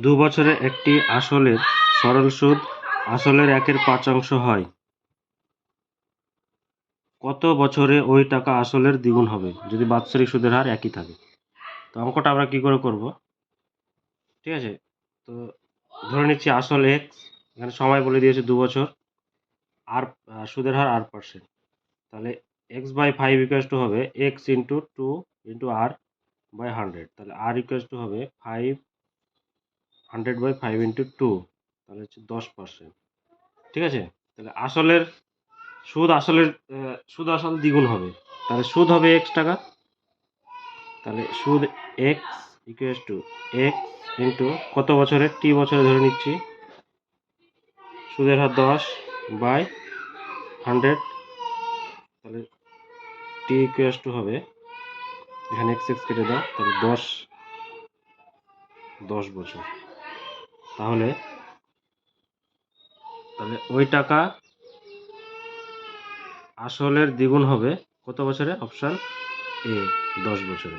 2 বছরে একটি আসলের সরল সুদ আসলের 1/5 হয়। কত বছরে ওই টাকা আসলের দ্বিগুণ হবে যদি বাৎসরিক সুদের হার একই থাকে? তো অঙ্কটা আমরা কি করে করব? ঠিক আছে, তো ধরে নিচ্ছি আসল এক্স, এখানে সময় বলে দিয়েছে 2 বছর, আর সুদের হার r%। তাহলে এক্স বাই 5 ইকুয়ালস টু হবে x into 2 into r by 100। তাহলে আর ইকুয়ালস টু হবে 100 বাই 5 ইন্টু 2, তাহলে হচ্ছে 10%। ঠিক আছে, তাহলে আসলের সুদ আসল দ্বিগুণ হবে, তাহলে সুদ হবে x টাকা। তাহলে সুদ x equals to x into কত বছরে, t বছরে ধরে নিচ্ছি, সুদের হার 10 বাই 100। তাহলে t ইকুয়ালস টু হবে, এখানে x কেটে দাও, তাহলে 10 বছর। তাহলে ওই টাকা আসলের দ্বিগুণ হবে কত বছরে? অপশান এ, 10 বছরে।